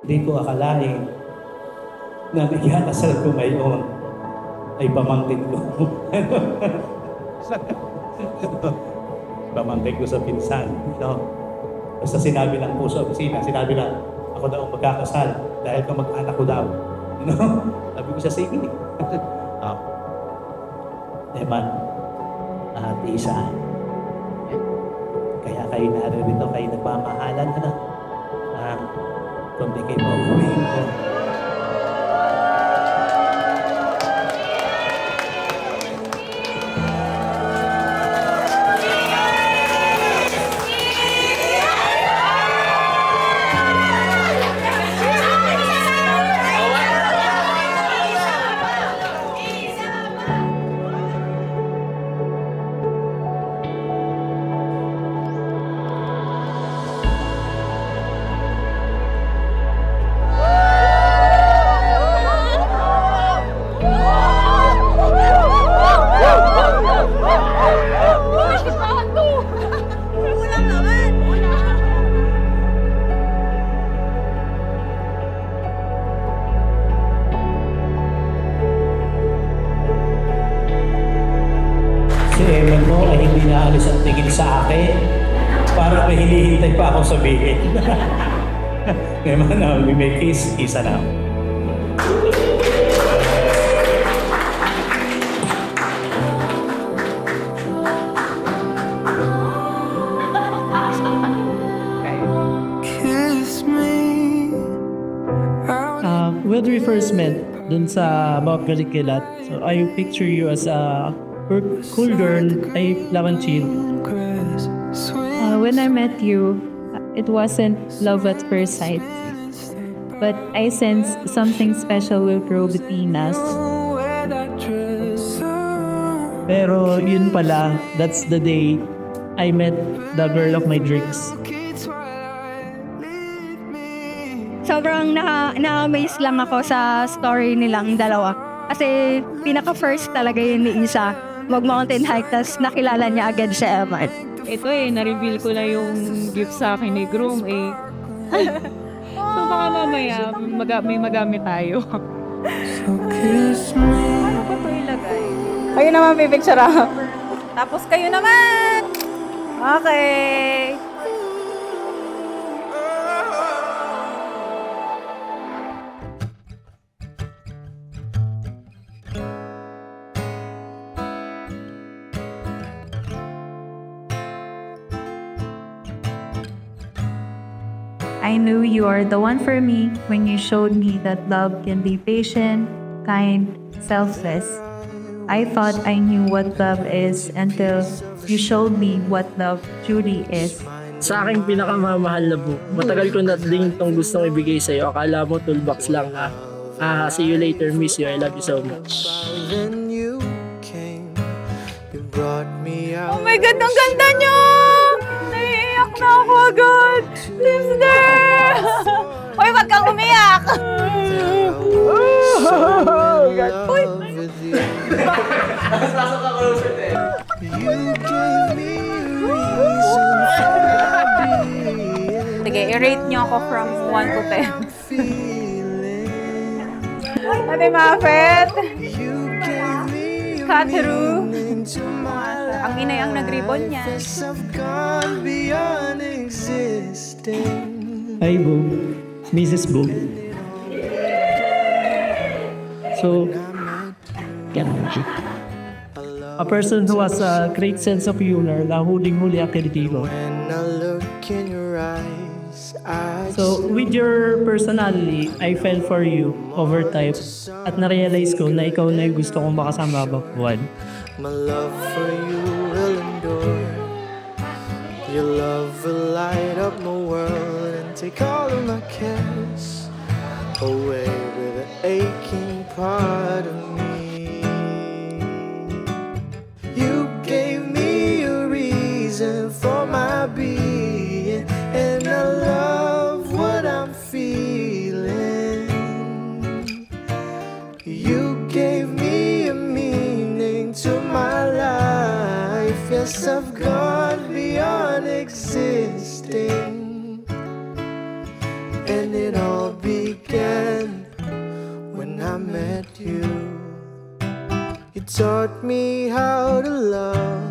Hindi ko akalain na nagkakasal ko ngayon ay pamangkin ko. Pamangkin ko sa pinsan. No? Basta sinabi lang po sa opisina, sinabi lang, ako daw ang magkakasal dahil kamag-anak ko daw. No? Sabi ko siya, sige. Oh. Eman, at isa. Kaya kayo naririto, kayo nagmamahalan na. Kung di kayo mauwiin ko. Si Eman mo ay hindi naalis ang tingin sa akin. Parang may hinihintay pa akong sabihin. Eman, we may kiss, isa na. When we first met dun sa About Galikilat, so I picture you as a cool girl, type Lamanchil. When I met you, it wasn't love at first sight. But I sensed something special will grow between us. Pero yun pala, that's the day I met the girl of my dreams. Sobrang na-amaze lang ako sa story nilang dalawa. Kasi pinaka-first talaga yun ni Isa. Mag-mountain hike, tas nakilala niya agad si Eman. Ito na-reveal ko na yung gift sa akin ni Groom So baka mamaya may magamit tayo. Ano ba ito ilagay? Kayo naman, pipicture ako. Tapos kayo naman! Okay. I knew you are the one for me when you showed me that love can be patient, kind, selfless. I thought I knew what love is until you showed me what love truly is. Sa aking pinakamamahal na book, matagal ko na din itong gustong ibigay sa'yo. Akala mo toolbox lang na. See you later, miss you, I love you so much. Oh my God, ang ganda niyo! Naiiyak na ako agad! Listener! Hoy, wag kang umiyak! Oh God! Uy! Sige, i-rate niyo ako from 1 to 10. Ate Mafet! Kateru! Ang inay ang nag-ribbon niya. Hi, Bob. Mrs. Bob. So, a person who has a great sense of humor na huling-huli ang kritiko. So, with your personality, I fell for you over time at na-realize ko na ikaw na yung gusto kong makasama habang buwan. My love for you will endure. Your love will light up my world and take all of my cares away with an aching part of me. You gave me a reason for my being, and I love what I'm feeling. You gave me a meaning to my life. Yes, I've gone beyond existing, and it all be began when I met you. You taught me how to love.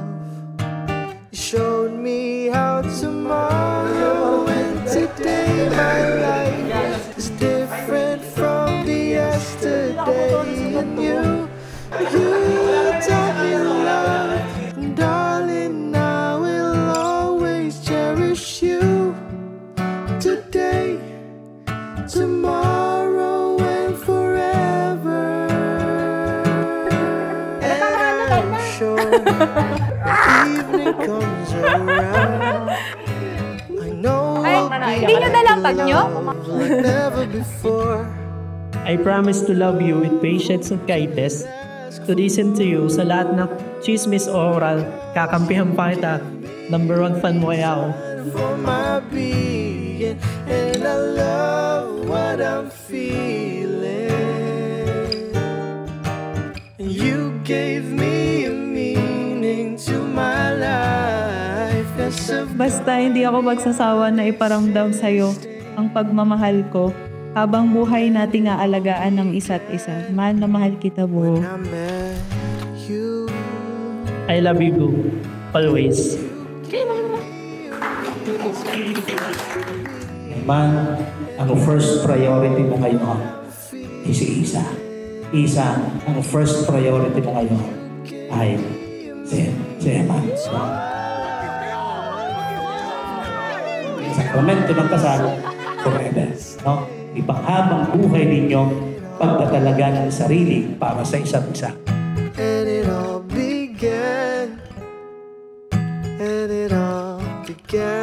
You showed me how tomorrow and today my life is different from the yesterday. And you taught me love, and darling, I will always cherish you. Today, tomorrow, and forever. And I'm sure when evening comes around, I know we'll be Hindi nyo nalampag nyo? like never before. I promise to love you with patience and kindness, to listen to you sa lahat ng chismis o oral, kakampihan pa kita, number 1 fan mo kaya ako. For my being, and I love what I'm feeling. And you gave me a meaning to my life. Basta hindi ako magsasawa na iparamdam sa'yo ang pagmamahal ko habang buhay nating aalagaan ng isa't isa. Mahal na mahal kita, Bo. I met you. I love you, boo. Always. Man, ang first priority mo ngayon ay si Isa. Isa, ang first priority mo ngayon ay si Emma. Sakramento ng kasal, forever. No? Ipanghabang buhay ninyong pagtatalaga ng sarili para sa isa't isa. And it all began. And it all began.